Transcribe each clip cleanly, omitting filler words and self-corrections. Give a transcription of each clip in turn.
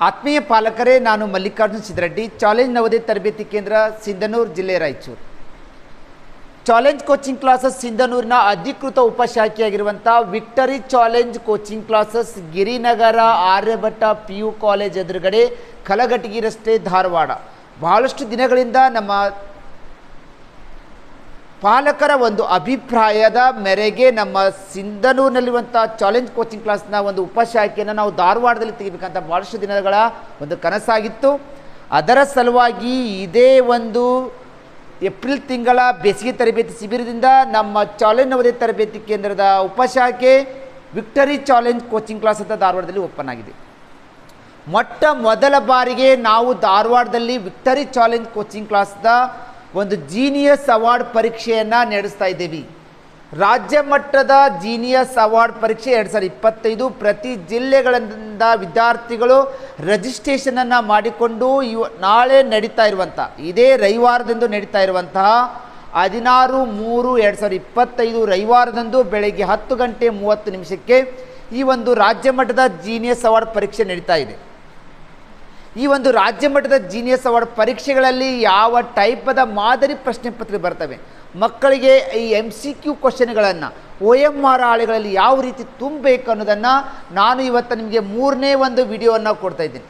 ಆತ್ಮೀಯ ಪಾಲಕರೇ, ನಾನು ಮಲ್ಲಿಕಾರ್ಜುನ್ ಸಿದ್ರೆಡ್ಡಿ, ಚಾಲೆಂಜ್ ನವೋದಯ ತರಬೇತಿ ಕೇಂದ್ರ ಸಿಂಧನೂರು ಜಿಲ್ಲೆ ರಾಯಚೂರು. ಚಾಲೆಂಜ್ ಕೋಚಿಂಗ್ ಕ್ಲಾಸಸ್ ಸಿಂಧನೂರಿನ ಅಧಿಕೃತ ಉಪಶಾಖೆಯಾಗಿರುವಂಥ victory challenge coaching classes Girinagar Aryabhatta PU college ಎದುರುಗಡೆ, ಕಲಘಟಗಿ ರಸ್ತೆ, ಧಾರವಾಡ. ಬಹಳಷ್ಟು ದಿನಗಳಿಂದ ನಮ್ಮ ಪಾಲಕರ ಒಂದು ಅಭಿಪ್ರಾಯದ ಮೇರೆಗೆ ನಮ್ಮ ಸಿಂಧನೂರಿನಲ್ಲಿರುವಂಥ ಚಾಲೆಂಜ್ ಕೋಚಿಂಗ್ ಕ್ಲಾಸ್ನ ಒಂದು ಉಪಶಾಖೆಯನ್ನು ನಾವು ಧಾರವಾಡದಲ್ಲಿ ತೆಗಿಬೇಕಂತ ಭಾಳಷ್ಟು ದಿನಗಳ ಒಂದು ಕನಸಾಗಿತ್ತು. ಅದರ ಸಲುವಾಗಿ ಇದೇ ಒಂದು ಏಪ್ರಿಲ್ ತಿಂಗಳ ಬೇಸಿಗೆ ತರಬೇತಿ ಶಿಬಿರದಿಂದ ನಮ್ಮ ಚಾಲೆಂಜ್ ನವೋದಯ ತರಬೇತಿ ಕೇಂದ್ರದ ಉಪಶಾಖೆ ವಿಕ್ಟರಿ ಚಾಲೆಂಜ್ ಕೋಚಿಂಗ್ ಕ್ಲಾಸ್ ಅಂತ ಧಾರವಾಡದಲ್ಲಿ ಓಪನ್ ಆಗಿದೆ. ಮೊಟ್ಟ ಮೊದಲ ಬಾರಿಗೆ ನಾವು ಧಾರವಾಡದಲ್ಲಿ ವಿಕ್ಟರಿ ಚಾಲೆಂಜ್ ಕೋಚಿಂಗ್ ಕ್ಲಾಸ್ದ ಒಂದು ಜೀನಿಯಸ್ ಅವಾರ್ಡ್ ಪರೀಕ್ಷೆಯನ್ನು ನಡೆಸ್ತಾ ಇದ್ದೀವಿ. ರಾಜ್ಯ ಮಟ್ಟದ ಜೀನಿಯಸ್ ಅವಾರ್ಡ್ ಪರೀಕ್ಷೆ 2025 ಪ್ರತಿ ಜಿಲ್ಲೆಗಳಿಂದ ವಿದ್ಯಾರ್ಥಿಗಳು ರಿಜಿಸ್ಟ್ರೇಷನನ್ನು ಮಾಡಿಕೊಂಡು ನಾಳೆ ನಡೀತಾ ಇರುವಂಥ, ಇದೇ ರವಿವಾರದಂದು ನಡೀತಾ ಇರುವಂತಹ 16/3/2025 ರವಿವಾರದಂದು ಬೆಳಗ್ಗೆ 10:30 ಈ ಒಂದು ರಾಜ್ಯ ಮಟ್ಟದ ಜೀನಿಯಸ್ ಅವಾರ್ಡ್ ಪರೀಕ್ಷೆ ನಡೀತಾ ಇದೆ. ಈ ಒಂದು ರಾಜ್ಯ ಮಟ್ಟದ ಜೀನಿಯಸ್ ಅವಾರ್ಡ್ ಪರೀಕ್ಷೆಗಳಲ್ಲಿ ಯಾವ ಟೈಪದ ಮಾದರಿ ಪ್ರಶ್ನೆ ಪತ್ರಿಕೆ ಬರ್ತವೆ, ಮಕ್ಕಳಿಗೆ ಈ MCQ ಕ್ವಶನ್ಗಳನ್ನು OMR ಹಾಳೆಗಳಲ್ಲಿ ಯಾವ ರೀತಿ ತುಂಬಬೇಕು ಅನ್ನೋದನ್ನು ನಾನು ಇವತ್ತು ನಿಮಗೆ 3ನೇ ಒಂದು ವಿಡಿಯೋವನ್ನು ಕೊಡ್ತಾ ಇದ್ದೀನಿ.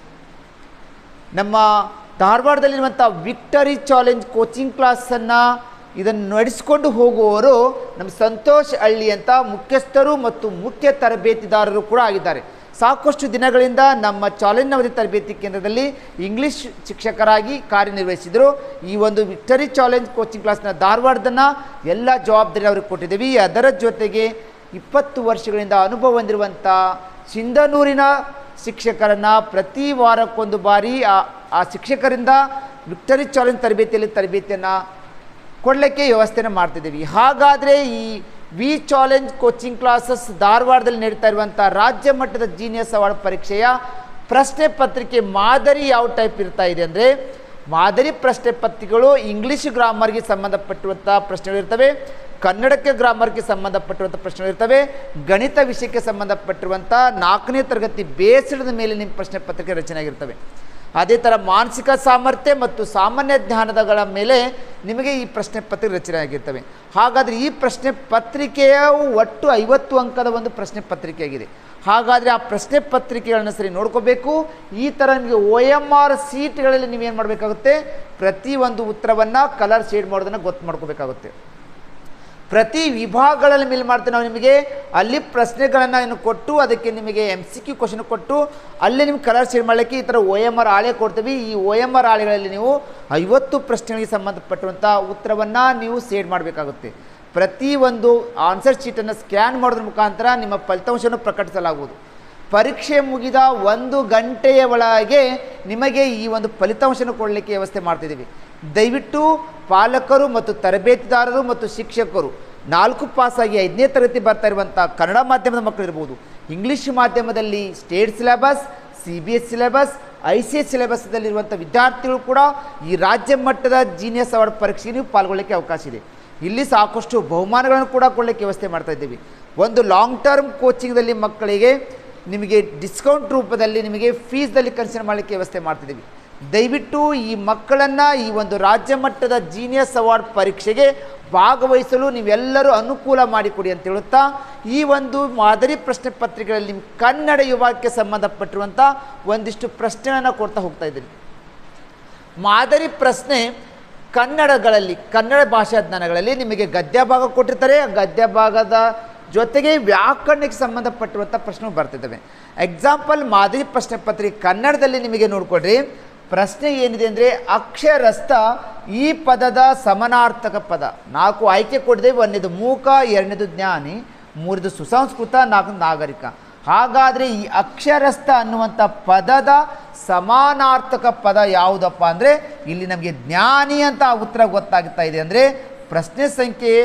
ನಮ್ಮ ಧಾರವಾಡದಲ್ಲಿರುವಂಥ ವಿಕ್ಟರಿ ಚಾಲೆಂಜ್ ಕೋಚಿಂಗ್ ಕ್ಲಾಸನ್ನು ಇದನ್ನು ನಡೆಸಿಕೊಂಡು ಹೋಗುವವರು ನಮ್ಮ ಸಂತೋಷ್ ಹಳ್ಳಿ ಅಂತ ಮುಖ್ಯಸ್ಥರು ಮತ್ತು ಮುಖ್ಯ ತರಬೇತಿದಾರರು ಕೂಡ ಆಗಿದ್ದಾರೆ. ಸಾಕಷ್ಟು ದಿನಗಳಿಂದ ನಮ್ಮ ಚಾಲೆಂಜ್ ನವೋದಯ ತರಬೇತಿ ಕೇಂದ್ರದಲ್ಲಿ ಇಂಗ್ಲೀಷ್ ಶಿಕ್ಷಕರಾಗಿ ಕಾರ್ಯನಿರ್ವಹಿಸಿದರು. ಈ ಒಂದು ವಿಕ್ಟರಿ ಚಾಲೆಂಜ್ ಕೋಚಿಂಗ್ ಕ್ಲಾಸ್ನ ಧಾರವಾಡದನ್ನು ಎಲ್ಲ ಜವಾಬ್ದಾರಿ ಅವ್ರಿಗೆ ಕೊಟ್ಟಿದ್ದೀವಿ. ಅದರ ಜೊತೆಗೆ 20 ವರ್ಷಗಳಿಂದ ಅನುಭವ ಹೊಂದಿರುವಂಥ ಸಿಂಧನೂರಿನ ಶಿಕ್ಷಕರನ್ನು ಪ್ರತಿ ವಾರಕ್ಕೊಂದು ಬಾರಿ ಆ ಶಿಕ್ಷಕರಿಂದ ವಿಕ್ಟರಿ ಚಾಲೆಂಜ್ ತರಬೇತಿಯನ್ನು ಕೊಡಲಿಕ್ಕೆ ವ್ಯವಸ್ಥೆಯನ್ನು ಮಾಡ್ತಿದ್ದೀವಿ. ಹಾಗಾದರೆ ಈ ಚಾಲೆಂಜ್ ಕೋಚಿಂಗ್ ಕ್ಲಾಸಸ್ ಧಾರವಾಡದಲ್ಲಿ ನಡೀತಾ ಇರುವಂಥ ರಾಜ್ಯ ಮಟ್ಟದ ಜೀನಿಯಸ್ ಅವಾರ್ಡ್ ಪರೀಕ್ಷೆಯ ಪ್ರಶ್ನೆ ಪತ್ರಿಕೆ ಮಾದರಿ ಯಾವ ಟೈಪ್ ಇರ್ತಾ ಇದೆ ಅಂದರೆ, ಮಾದರಿ ಪ್ರಶ್ನೆ ಪತ್ರಿಕೆಗಳು ಇಂಗ್ಲೀಷ್ ಗ್ರಾಮರ್ಗೆ ಸಂಬಂಧಪಟ್ಟಿರುವಂಥ ಪ್ರಶ್ನೆಗಳಿರ್ತವೆ, ಕನ್ನಡಕ್ಕೆ ಗ್ರಾಮರ್ಗೆ ಸಂಬಂಧಪಟ್ಟಿರುವಂಥ ಪ್ರಶ್ನೆಗಳಿರ್ತವೆ, ಗಣಿತ ವಿಷಯಕ್ಕೆ ಸಂಬಂಧಪಟ್ಟಿರುವಂಥ 4ನೇ ತರಗತಿ ಬೇಸಿಡದ ಮೇಲೆ ನಿಮ್ಮ ಪ್ರಶ್ನೆ ಪತ್ರಿಕೆ ರಚನೆ ಆಗಿರ್ತವೆ. ಅದೇ ಥರ ಮಾನಸಿಕ ಸಾಮರ್ಥ್ಯ ಮತ್ತು ಸಾಮಾನ್ಯ ಜ್ಞಾನಗಳ ಮೇಲೆ ನಿಮಗೆ ಈ ಪ್ರಶ್ನೆ ಪತ್ರಿಕೆ ರಚನೆ ಆಗಿರ್ತವೆ. ಹಾಗಾದರೆ ಈ ಪ್ರಶ್ನೆ ಪತ್ರಿಕೆಯ ಒಟ್ಟು 50 ಅಂಕದ ಒಂದು ಪ್ರಶ್ನೆ ಪತ್ರಿಕೆ ಆಗಿದೆ. ಹಾಗಾದರೆ ಆ ಪ್ರಶ್ನೆ ಪತ್ರಿಕೆಗಳನ್ನು ಸರಿ ನೋಡ್ಕೋಬೇಕು. ಈ ಥರ ನಿಮಗೆ OMR ಸೀಟ್ಗಳಲ್ಲಿ ನೀವೇನು ಮಾಡಬೇಕಾಗುತ್ತೆ, ಪ್ರತಿಯೊಂದು ಉತ್ತರವನ್ನು ಕಲರ್ ಶೇಡ್ ಮಾಡೋದನ್ನು ಗೊತ್ತು ಮಾಡ್ಕೋಬೇಕಾಗುತ್ತೆ. ಪ್ರತಿ ವಿಭಾಗಗಳಲ್ಲಿ ಮೇಲೆ ಮಾಡ್ತೇವೆ ನಾವು ನಿಮಗೆ ಅಲ್ಲಿ ಪ್ರಶ್ನೆಗಳನ್ನು ಕೊಟ್ಟು ಅದಕ್ಕೆ ನಿಮಗೆ MCQ ಕ್ವಶನ್ ಕೊಟ್ಟು ಅಲ್ಲಿ ನಿಮ್ಗೆ ಕಲರ್ ಶೇಡ್ ಮಾಡಲಿಕ್ಕೆ ಈ ಥರ OMR ಹಾಳೆ ಕೊಡ್ತೀವಿ. ಈ OMR ಹಾಳೆಗಳಲ್ಲಿ ನೀವು 50 ಪ್ರಶ್ನೆಗಳಿಗೆ ಸಂಬಂಧಪಟ್ಟಿರುವಂಥ ಉತ್ತರವನ್ನು ನೀವು ಶೇಡ್ ಮಾಡಬೇಕಾಗುತ್ತೆ. ಪ್ರತಿಯೊಂದು ಆನ್ಸರ್ ಶೀಟನ್ನು ಸ್ಕ್ಯಾನ್ ಮಾಡೋದ್ರ ಮುಖಾಂತರ ನಿಮ್ಮ ಫಲಿತಾಂಶವನ್ನು ಪ್ರಕಟಿಸಲಾಗುವುದು. ಪರೀಕ್ಷೆ ಮುಗಿದ 1 ಗಂಟೆಯ ಒಳಗೆ ನಿಮಗೆ ಈ ಒಂದು ಫಲಿತಾಂಶವನ್ನು ಕೊಡಲಿಕ್ಕೆ ವ್ಯವಸ್ಥೆ ಮಾಡ್ತಿದ್ದೀವಿ. ದಯವಿಟ್ಟು ಪಾಲಕರು ಮತ್ತು ತರಬೇತಿದಾರರು ಮತ್ತು ಶಿಕ್ಷಕರು 4 ಪಾಸಾಗಿ 5ನೇ ತರಗತಿ ಬರ್ತಾ ಇರುವಂಥ ಕನ್ನಡ ಮಾಧ್ಯಮದ ಮಕ್ಕಳು ಇರ್ಬೋದು, ಇಂಗ್ಲೀಷ್ ಮಾಧ್ಯಮದಲ್ಲಿ state syllabus, CBSE syllabus, ICS ಸಿಲೆಬಸ್ದಲ್ಲಿರುವಂಥ ವಿದ್ಯಾರ್ಥಿಗಳು ಕೂಡ ಈ ರಾಜ್ಯ ಮಟ್ಟದ ಜೀನಿಯಸ್ ಅವಾರ್ಡ್ ಪರೀಕ್ಷೆಗೆ ನೀವು ಪಾಲ್ಗೊಳ್ಳಲಿಕ್ಕೆ ಅವಕಾಶ ಇದೆ. ಇಲ್ಲಿ ಸಾಕಷ್ಟು ಬಹುಮಾನಗಳನ್ನು ಕೂಡ ಕೊಡಲಿಕ್ಕೆ ವ್ಯವಸ್ಥೆ ಮಾಡ್ತಾ ಇದ್ದೀವಿ. ಒಂದು ಲಾಂಗ್ ಟರ್ಮ್ ಕೋಚಿಂಗ್ದಲ್ಲಿ ಮಕ್ಕಳಿಗೆ ನಿಮಗೆ ಡಿಸ್ಕೌಂಟ್ ರೂಪದಲ್ಲಿ ನಿಮಗೆ ಫೀಸ್ದಲ್ಲಿ ಕನ್ಸಿಡರ್ ಮಾಡಲಿಕ್ಕೆ ವ್ಯವಸ್ಥೆ ಮಾಡ್ತಿದ್ದೀವಿ. ದಯವಿಟ್ಟು ಈ ಮಕ್ಕಳನ್ನು ಈ ಒಂದು ರಾಜ್ಯ ಮಟ್ಟದ ಜೀನಿಯಸ್ ಅವಾರ್ಡ್ ಪರೀಕ್ಷೆಗೆ ಭಾಗವಹಿಸಲು ನೀವೆಲ್ಲರೂ ಅನುಕೂಲ ಮಾಡಿಕೊಡಿ ಅಂತ ಹೇಳುತ್ತಾ, ಈ ಒಂದು ಮಾದರಿ ಪ್ರಶ್ನೆ ಪತ್ರಿಕೆಗಳಲ್ಲಿ ನಿಮ್ಮ ಕನ್ನಡ ವಿಭಾಗಕ್ಕೆ ಸಂಬಂಧಪಟ್ಟಿರುವಂಥ ಒಂದಿಷ್ಟು ಪ್ರಶ್ನೆಗಳನ್ನು ಕೊಡ್ತಾ ಹೋಗ್ತಾ ಇದ್ದೀನಿ. ಮಾದರಿ ಪ್ರಶ್ನೆ ಕನ್ನಡಗಳಲ್ಲಿ, ಕನ್ನಡ ಭಾಷಾ ಜ್ಞಾನಗಳಲ್ಲಿ ನಿಮಗೆ ಗದ್ಯ ಭಾಗ ಕೊಟ್ಟಿರ್ತಾರೆ. ಆ ಗದ್ಯ ಭಾಗದ ಜೊತೆಗೆ ವ್ಯಾಕರಣಕ್ಕೆ ಸಂಬಂಧಪಟ್ಟಿರುವಂಥ ಪ್ರಶ್ನೆ ಬರ್ತಿದ್ದಾವೆ. ಎಕ್ಸಾಂಪಲ್ ಮಾದರಿ ಪ್ರಶ್ನೆ ಪತ್ರಿಕೆ ಕನ್ನಡದಲ್ಲಿ ನಿಮಗೆ ನೋಡ್ಕೊಡ್ರಿ. ಪ್ರಶ್ನೆ ಏನಿದೆ ಅಂದರೆ, ಅಕ್ಷರಸ್ಥ ಈ ಪದದ ಸಮಾನಾರ್ಥಕ ಪದ. 4 ಆಯ್ಕೆ ಕೊಟ್ಟಿದ್ದೇವೆ. 1ನೇದು ಮೂಕ, 2ನೇದು ಜ್ಞಾನಿ, 3ನೇದು ಸುಸಂಸ್ಕೃತ, 4ನೇದು ನಾಗರಿಕ. ಹಾಗಾದರೆ ಈ ಅಕ್ಷರಸ್ಥ ಅನ್ನುವಂಥ ಪದದ ಸಮಾನಾರ್ಥಕ ಪದ ಯಾವುದಪ್ಪ ಅಂದರೆ, ಇಲ್ಲಿ ನಮಗೆ ಜ್ಞಾನಿ ಅಂತ ಉತ್ತರ ಗೊತ್ತಾಗ್ತಾ ಇದೆ. ಅಂದರೆ ಪ್ರಶ್ನೆ ಸಂಖ್ಯೆ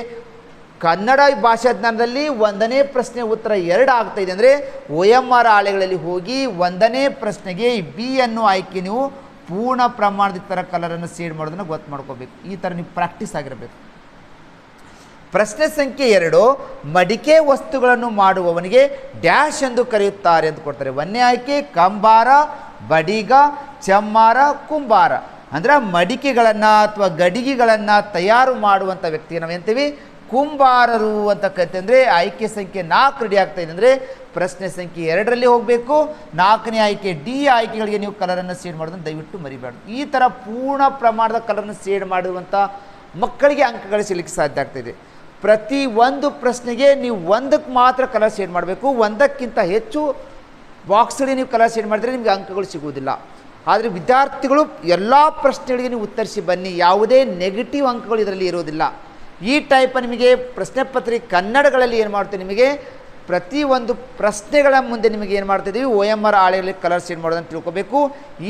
ಕನ್ನಡ ಭಾಷಾ ಜ್ಞಾನದಲ್ಲಿ 1ನೇ ಪ್ರಶ್ನೆ ಉತ್ತರ 2 ಆಗ್ತಾ ಇದೆ. ಅಂದರೆ OMR ಹಾಳೆಗಳಲ್ಲಿ ಹೋಗಿ 1ನೇ ಪ್ರಶ್ನೆಗೆ B ಅನ್ನೋ ಆಯ್ಕೆ ನೀವು ಪೂರ್ಣ ಪ್ರಮಾಣದ ಥರ ಕಲರನ್ನು ಶೇಡ್ ಮಾಡೋದನ್ನು ಗೊತ್ತು ಮಾಡ್ಕೋಬೇಕು. ಈ ಥರ ನೀವು ಪ್ರಾಕ್ಟೀಸ್ ಆಗಿರಬೇಕು. ಪ್ರಶ್ನೆ ಸಂಖ್ಯೆ 2, ಮಡಿಕೆ ವಸ್ತುಗಳನ್ನು ಮಾಡುವವನಿಗೆ ಡ್ಯಾಶ್ ಎಂದು ಕರೆಯುತ್ತಾರೆ ಅಂತ ಕೊಡ್ತಾರೆ. 1ನೇ ಆಯ್ಕೆ ಕಂಬಾರ, ಬಡಿಗ, ಚಮ್ಮಾರ, ಕುಂಬಾರ. ಅಂದರೆ ಮಡಿಕೆಗಳನ್ನು ಅಥವಾ ಗಡಿಗೆಗಳನ್ನು ತಯಾರು ಮಾಡುವಂಥ ವ್ಯಕ್ತಿಗೆ ನಾವೇಂತೀವಿ ಕುಂಬಾರರು ಅಂತ ಕರಿತೀವಿ. ಅಂದರೆ ಆಯ್ಕೆ ಸಂಖ್ಯೆ 4 ರೆಡಿ ಆಗ್ತಾ ಇದೆ. ಅಂದರೆ ಪ್ರಶ್ನೆ ಸಂಖ್ಯೆ 2ರಲ್ಲಿ ಹೋಗಬೇಕು. 4ನೇ ಆಯ್ಕೆ ಡಿ ಆಯ್ಕೆಗಳಿಗೆ ನೀವು ಕಲರನ್ನು ಶೇಡ್ ಮಾಡೋದನ್ನು ದಯವಿಟ್ಟು ಮರಿಬೇಡಿ. ಈ ಥರ ಪೂರ್ಣ ಪ್ರಮಾಣದ ಕಲರನ್ನು ಶೇಡ್ ಮಾಡುವಂಥ ಮಕ್ಕಳಿಗೆ ಅಂಕಗಳು ಸಿಗಲಿಕ್ಕೆ ಸಾಧ್ಯ ಆಗ್ತಾಯಿದೆ. ಪ್ರತಿ ಒಂದು ಪ್ರಶ್ನೆಗೆ ನೀವು 1ಕ್ಕೆ ಮಾತ್ರ ಕಲರ್ ಶೇಡ್ ಮಾಡಬೇಕು. 1ಕ್ಕಿಂತ ಹೆಚ್ಚು ಬಾಕ್ಸ್ಗಳಿಗೆ ನೀವು ಕಲರ್ ಶೇಡ್ ಮಾಡಿದರೆ ನಿಮಗೆ ಅಂಕಗಳು ಸಿಗುವುದಿಲ್ಲ. ಆದರೆ ವಿದ್ಯಾರ್ಥಿಗಳು ಎಲ್ಲ ಪ್ರಶ್ನೆಗಳಿಗೆ ನೀವು ಉತ್ತರಿಸಿ ಬನ್ನಿ. ಯಾವುದೇ ನೆಗೆಟಿವ್ ಅಂಕಗಳು ಇದರಲ್ಲಿ ಇರೋದಿಲ್ಲ. ಈ ಟೈಪ್ ನಿಮಗೆ ಪ್ರಶ್ನೆ ಪತ್ರಿಕೆ ಕನ್ನಡಗಳಲ್ಲಿ ಏನು ಮಾಡ್ತೀವಿ, ನಿಮಗೆ ಪ್ರತಿಯೊಂದು ಪ್ರಶ್ನೆಗಳ ಮುಂದೆ ನಿಮಗೆ ಏನು ಮಾಡ್ತಿದ್ದೀವಿ OMR ಹಾಳೆಯಲ್ಲಿ ಕಲರ್ ಶೇಡ್ ಮಾಡೋದನ್ನು ತಿಳ್ಕೋಬೇಕು.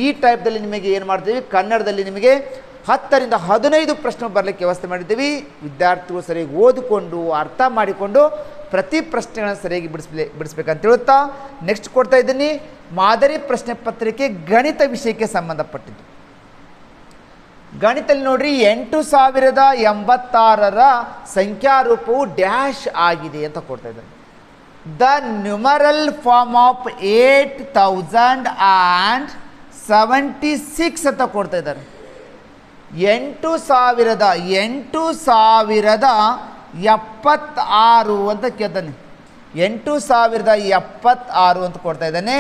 ಈ ಟೈಪ್ದಲ್ಲಿ ನಿಮಗೆ ಏನು ಮಾಡ್ತೀವಿ, ಕನ್ನಡದಲ್ಲಿ ನಿಮಗೆ 10ರಿಂದ 15 ಪ್ರಶ್ನೆ ಬರಲಿಕ್ಕೆ ವ್ಯವಸ್ಥೆ ಮಾಡಿದ್ದೀವಿ. ವಿದ್ಯಾರ್ಥಿಗಳು ಸರಿಯಾಗಿ ಓದಿಕೊಂಡು ಅರ್ಥ ಮಾಡಿಕೊಂಡು ಪ್ರತಿ ಪ್ರಶ್ನೆಗಳನ್ನು ಸರಿಯಾಗಿ ಬಿಡಿಸ್ಬೇಕಂತ ಹೇಳುತ್ತಾ ನೆಕ್ಸ್ಟ್ ಕೊಡ್ತಾ ಇದ್ದೀನಿ. ಮಾದರಿ ಪ್ರಶ್ನೆ ಪತ್ರಿಕೆ ಗಣಿತ ವಿಷಯಕ್ಕೆ ಸಂಬಂಧಪಟ್ಟಿದ್ದು. ಗಣಿತದಲ್ಲಿ ನೋಡ್ರಿ 8086ರ ಸಂಖ್ಯಾರೂಪವು ಡ್ಯಾಶ್ ಆಗಿದೆ ಅಂತ ಕೊಡ್ತಾ ಇದ್ದಾರೆ. ದ ನ್ಯೂಮರಲ್ ಫಾರ್ಮ್ ಆಫ್ 8076 ಅಂತ ಕೊಡ್ತಾ ಇದ್ದಾರೆ. 8076 ಅಂತ ಕೇಳ್ತಾನೆ. 8076 ಅಂತ ಕೊಡ್ತಾ ಇದ್ದಾನೆ.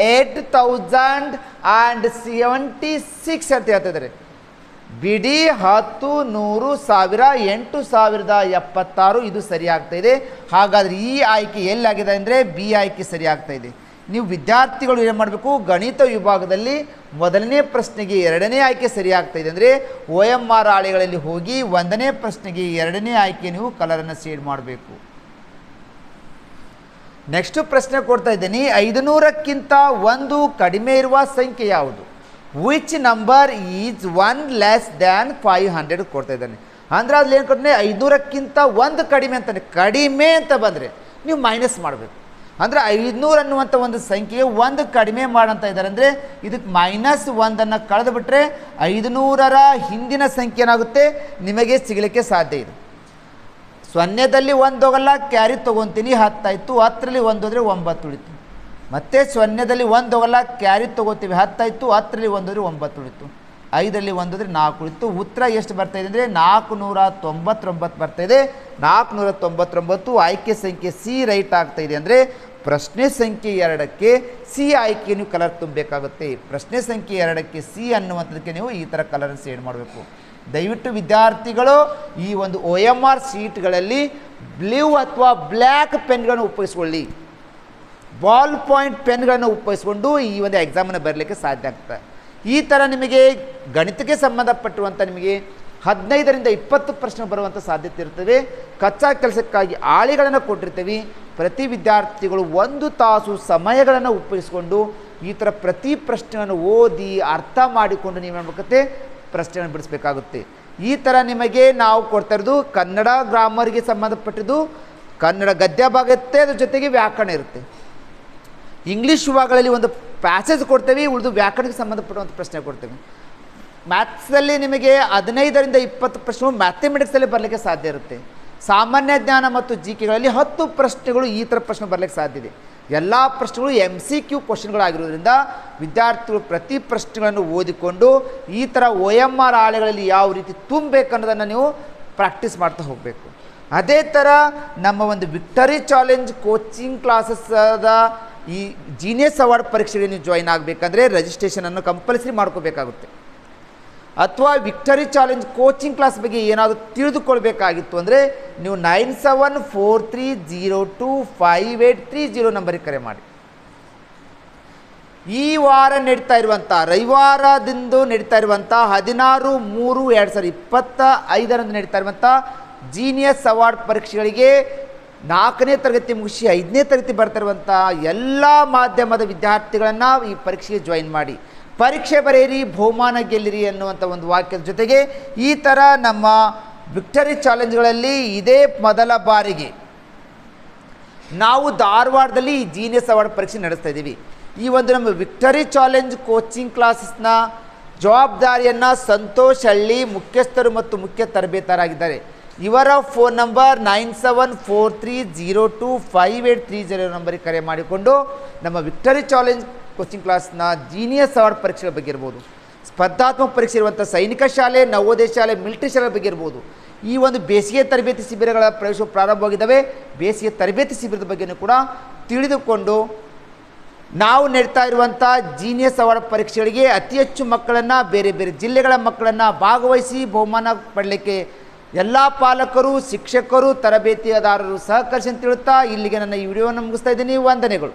8076 ಅಂತ ಹೇಳ್ತಾ ಇದ್ದಾರೆ. ಬಿಡಿ 10 100 1000 8076 ಇದು ಸರಿ ಆಗ್ತಾ ಇದೆ. ಹಾಗಾದರೆ ಈ ಆಯ್ಕೆ ಎಲ್ಲಾಗಿದೆ ಅಂದರೆ ಬಿ ಆಯ್ಕೆ ಸರಿ ಆಗ್ತಾ ಇದೆ. ನೀವು ವಿದ್ಯಾರ್ಥಿಗಳು ಏನು ಮಾಡಬೇಕು, ಗಣಿತ ವಿಭಾಗದಲ್ಲಿ ಮೊದಲನೇ ಪ್ರಶ್ನೆಗೆ 2ನೇ ಆಯ್ಕೆ ಸರಿ ಆಗ್ತಾ ಇದೆ ಅಂದರೆ OMR ಹಾಳೆಗಳಲ್ಲಿ ಹೋಗಿ 1ನೇ ಪ್ರಶ್ನೆಗೆ 2ನೇ ಆಯ್ಕೆ ನೀವು ಕಲರನ್ನು ಶೇಡ್ ಮಾಡಬೇಕು. ನೆಕ್ಸ್ಟ್ ಪ್ರಶ್ನೆ ಕೊಡ್ತಾ ಇದ್ದೀನಿ. 500ಕ್ಕಿಂತ 1 ಕಡಿಮೆ ಇರುವ ಸಂಖ್ಯೆ ಯಾವುದು? Which number is 1 less than 500 ಕೊಡ್ತಾ ಇದ್ದಾನೆ. ಅಂದರೆ ಅದ್ರಲ್ಲಿ ಏನು ಕೊಡ್ತಾನೆ, 500ಕ್ಕಿಂತ 1 ಕಡಿಮೆ ಅಂತಾನೆ. ಕಡಿಮೆ ಅಂತ ಬಂದರೆ ನೀವು ಮೈನಸ್ ಮಾಡಬೇಕು. ಅಂದರೆ 500 ಅನ್ನುವಂಥ ಒಂದು ಸಂಖ್ಯೆಗೆ 1 ಕಡಿಮೆ ಮಾಡಂತ ಇದ್ದಾರೆ. ಅಂದರೆ ಇದಕ್ಕೆ -1 ಕಳೆದು ಬಿಟ್ಟರೆ 500ರ ಹಿಂದಿನ ಸಂಖ್ಯೆ ಏನಾಗುತ್ತೆ ನಿಮಗೆ ಸಿಗಲಿಕ್ಕೆ ಸಾಧ್ಯ ಇದೆ. 0ದಲ್ಲಿ 1 ಹೋಗಲ್ಲ, ಕ್ಯಾರಿ ತೊಗೊತೀನಿ, 10 ಆಯಿತು. 10ರಲ್ಲಿ 1 ಹೋದರೆ 9 ಉಳಿತು. ಮತ್ತು 0ದಲ್ಲಿ 1 ಹೋಗಲ್ಲ, ಕ್ಯಾರಿ ತೊಗೋತೀವಿ, 10 ಆಯಿತು. 10ರಲ್ಲಿ 1 ಹೋದರೆ 9 ಉಳಿತು. 5ರಲ್ಲಿ 1 ಹೋದರೆ 4 ಉಳಿತು. ಉತ್ತರ ಎಷ್ಟು ಬರ್ತಾಯಿದೆ ಅಂದರೆ 499 ಬರ್ತಾಯಿದೆ. 499 ಆಯ್ಕೆ ಸಂಖ್ಯೆ ಸಿ ರೈಟ್ ಆಗ್ತಾಯಿದೆ. ಅಂದರೆ ಪ್ರಶ್ನೆ ಸಂಖ್ಯೆ 2ಕ್ಕೆ ಸಿ ಆಯ್ಕೆ ನೀವು ಕಲರ್ ತುಂಬಬೇಕಾಗುತ್ತೆ. ಪ್ರಶ್ನೆ ಸಂಖ್ಯೆ 2ಕ್ಕೆ ಸಿ ಅನ್ನುವಂಥದ್ದಕ್ಕೆ ನೀವು ಈ ಥರ ಕಲರ್ ಶೇಡ್ ಮಾಡಬೇಕು. ದಯವಿಟ್ಟು ವಿದ್ಯಾರ್ಥಿಗಳು ಈ ಒಂದು OMR ಶೀಟ್ಗಳಲ್ಲಿ ಬ್ಲೂ ಅಥವಾ ಬ್ಲ್ಯಾಕ್ ಪೆನ್ಗಳನ್ನು ಉಪಯೋಗಿಸ್ಕೊಳ್ಳಿ. ಬಾಲ್ ಪಾಯಿಂಟ್ ಪೆನ್ಗಳನ್ನು ಉಪಯೋಗಿಸ್ಕೊಂಡು ಈ ಒಂದು ಎಕ್ಸಾಮನ್ನು ಬರಲಿಕ್ಕೆ ಸಾಧ್ಯ ಆಗ್ತದೆ. ಈ ಥರ ನಿಮಗೆ ಗಣಿತಕ್ಕೆ ಸಂಬಂಧಪಟ್ಟುವಂಥ ನಿಮಗೆ 15ರಿಂದ 20 ಪ್ರಶ್ನೆ ಬರುವಂಥ ಸಾಧ್ಯತೆ ಇರ್ತವೆ. ಕಚ್ಚಾ ಕೆಲಸಕ್ಕಾಗಿ ಹಾಳೆಗಳನ್ನು ಕೊಟ್ಟಿರ್ತೀವಿ. ಪ್ರತಿ ವಿದ್ಯಾರ್ಥಿಗಳು 1 ತಾಸು ಸಮಯಗಳನ್ನು ಉಪಯೋಗಿಸ್ಕೊಂಡು ಈ ಥರ ಪ್ರತಿ ಪ್ರಶ್ನೆಯನ್ನು ಓದಿ ಅರ್ಥ ಮಾಡಿಕೊಂಡು ನೀವು ಮಾಡಬೇಕತ್ತೆ ಪ್ರಶ್ನೆಯನ್ನು ಬಿಡಿಸಬೇಕಾಗುತ್ತೆ. ಈ ಥರ ನಿಮಗೆ ನಾವು ಕೊಡ್ತಾ ಇರೋದು ಕನ್ನಡ ಗ್ರಾಮರ್ಗೆ ಸಂಬಂಧಪಟ್ಟಿದ್ದು ಕನ್ನಡ ಗದ್ಯ ಭಾಗ ಇರುತ್ತೆ, ಅದ್ರ ಜೊತೆಗೆ ವ್ಯಾಕರಣ ಇರುತ್ತೆ. ಇಂಗ್ಲೀಷ್ ವಿಭಾಗಗಳಲ್ಲಿ ಒಂದು ಪ್ಯಾಸೇಜ್ ಕೊಡ್ತೇವೆ, ಉಳಿದು ವ್ಯಾಕರಣಕ್ಕೆ ಸಂಬಂಧಪಟ್ಟಂಥ ಪ್ರಶ್ನೆ ಕೊಡ್ತೇವೆ. ಮ್ಯಾಥ್ಸಲ್ಲಿ ನಿಮಗೆ 15ರಿಂದ 20 ಪ್ರಶ್ನೆಗಳು ಮ್ಯಾಥಮೆಟಿಕ್ಸಲ್ಲಿ ಬರಲಿಕ್ಕೆ ಸಾಧ್ಯ ಇರುತ್ತೆ. ಸಾಮಾನ್ಯ ಜ್ಞಾನ ಮತ್ತು GKಗಳಲ್ಲಿ 10 ಪ್ರಶ್ನೆಗಳು ಈ ಥರ ಪ್ರಶ್ನೆ ಬರಲಿಕ್ಕೆ ಸಾಧ್ಯ ಇದೆ. ಎಲ್ಲ ಪ್ರಶ್ನೆಗಳು MCQ ಕ್ವಶನ್ಗಳಾಗಿರೋದ್ರಿಂದ ವಿದ್ಯಾರ್ಥಿಗಳು ಪ್ರತಿ ಪ್ರಶ್ನೆಗಳನ್ನು ಓದಿಕೊಂಡು ಈ ಥರ OMR ಹಾಳೆಗಳಲ್ಲಿ ಯಾವ ರೀತಿ ತುಂಬಬೇಕು ಅನ್ನೋದನ್ನು ನೀವು ಪ್ರಾಕ್ಟೀಸ್ ಮಾಡ್ತಾ ಹೋಗಬೇಕು. ಅದೇ ಥರ ನಮ್ಮ ಒಂದು ವಿಕ್ಟರಿ ಚಾಲೆಂಜ್ ಕೋಚಿಂಗ್ ಕ್ಲಾಸಸ್ದ ಈ ಜೀನಿಯಸ್ ಅವಾರ್ಡ್ ಪರೀಕ್ಷೆಗೆ ನೀವು ಜಾಯಿನ್ ಆಗಬೇಕಂದ್ರೆ ರಿಜಿಸ್ಟ್ರೇಷನನ್ನು ಕಂಪಲ್ಸರಿ ಮಾಡ್ಕೋಬೇಕಾಗುತ್ತೆ. ಅಥವಾ ವಿಕ್ಟರಿ ಚಾಲೆಂಜ್ ಕೋಚಿಂಗ್ ಕ್ಲಾಸ್ ಬಗ್ಗೆ ಏನಾದರೂ ತಿಳಿದುಕೊಳ್ಬೇಕಾಗಿತ್ತು ಅಂದರೆ ನೀವು 9743025830 ನಂಬರಿಗೆ ಕರೆ ಮಾಡಿ. ಈ ವಾರ ನಡೀತಾ ಇರುವಂಥ ರವಿವಾರದಿಂದ ನಡೀತಾ ಇರುವಂಥ 16/3/2025 ನಡೀತಾ ಇರುವಂಥ ಜೀನಿಯಸ್ ಅವಾರ್ಡ್ ಪರೀಕ್ಷೆಗಳಿಗೆ 4ನೇ ತರಗತಿ ಮುಗಿಸಿ 5ನೇ ತರಗತಿ ಬರ್ತಿರುವಂಥ ಎಲ್ಲ ಮಾಧ್ಯಮದ ವಿದ್ಯಾರ್ಥಿಗಳನ್ನು ಈ ಪರೀಕ್ಷೆಗೆ ಜಾಯಿನ್ ಮಾಡಿ. ಪರೀಕ್ಷೆ ಬರೆಯಿರಿ, ಬಹುಮಾನ ಗೆಲ್ಲಿರಿ ಅನ್ನುವಂಥ ಒಂದು ವಾಕ್ಯದ ಜೊತೆಗೆ ಈ ಥರ ನಮ್ಮ ವಿಕ್ಟರಿ ಚಾಲೆಂಜ್ಗಳಲ್ಲಿ ಇದೇ ಮೊದಲ ಬಾರಿಗೆ ನಾವು ಧಾರವಾಡದಲ್ಲಿ ಈ ಜೀನಿಯಸ್ ಅವಾರ್ಡ್ ಪರೀಕ್ಷೆ ನಡೆಸ್ತಾ ಇದ್ದೀವಿ. ಈ ಒಂದು ನಮ್ಮ ವಿಕ್ಟರಿ ಚಾಲೆಂಜ್ ಕೋಚಿಂಗ್ ಕ್ಲಾಸಸ್ನ ಜವಾಬ್ದಾರಿಯನ್ನು ಸಂತೋಷ್ ಹಳ್ಳಿ ಮುಖ್ಯಸ್ಥರು ಮತ್ತು ಮುಖ್ಯ ತರಬೇತರಾಗಿದ್ದಾರೆ. ಇವರ ಫೋನ್ ನಂಬರ್ 9743025830 ನಂಬರಿಗೆ ಕರೆ ಮಾಡಿಕೊಂಡು ನಮ್ಮ ವಿಕ್ಟರಿ ಚಾಲೆಂಜ್ ಕೋಚಿಂಗ್ ಕ್ಲಾಸ್ನ ಜೀನಿಯಸ್ ಅವಾರ್ಡ್ ಪರೀಕ್ಷೆಗಳ ಬಗ್ಗೆ ಇರ್ಬೋದು, ಸ್ಪರ್ಧಾತ್ಮಕ ಪರೀಕ್ಷೆ ಇರುವಂಥ ಸೈನಿಕ ಶಾಲೆ, ನವೋದಯ ಶಾಲೆ, ಮಿಲಿಟರಿ ಶಾಲೆ ಬಗ್ಗೆ ಇರ್ಬೋದು. ಈ ಒಂದು ಬೇಸಿಗೆ ತರಬೇತಿ ಶಿಬಿರಗಳ ಪ್ರವೇಶ ಪ್ರಾರಂಭವಾಗಿದ್ದಾವೆ. ಬೇಸಿಗೆ ತರಬೇತಿ ಶಿಬಿರದ ಬಗ್ಗೆಯೂ ಕೂಡ ತಿಳಿದುಕೊಂಡು ನಾವು ನೀಡ್ತಾ ಇರುವಂಥ ಜೀನಿಯಸ್ ಅವಾರ್ಡ್ ಪರೀಕ್ಷೆಗಳಿಗೆ ಅತಿ ಹೆಚ್ಚು ಮಕ್ಕಳನ್ನು, ಬೇರೆ ಬೇರೆ ಜಿಲ್ಲೆಗಳ ಮಕ್ಕಳನ್ನು ಭಾಗವಹಿಸಿ ಬಹುಮಾನ ಪಡಲಿಕ್ಕೆ ಎಲ್ಲ ಪಾಲಕರು, ಶಿಕ್ಷಕರು, ತರಬೇತಿದಾರರು ಸಹಕರಿಸಿ ಅಂತ ಹೇಳುತ್ತಾ ಇಲ್ಲಿಗೆ ನನ್ನ ಈ ವಿಡಿಯೋವನ್ನು ಮುಗಿಸ್ತಾ ಇದ್ದೀನಿ. ವಂದನೆಗಳು.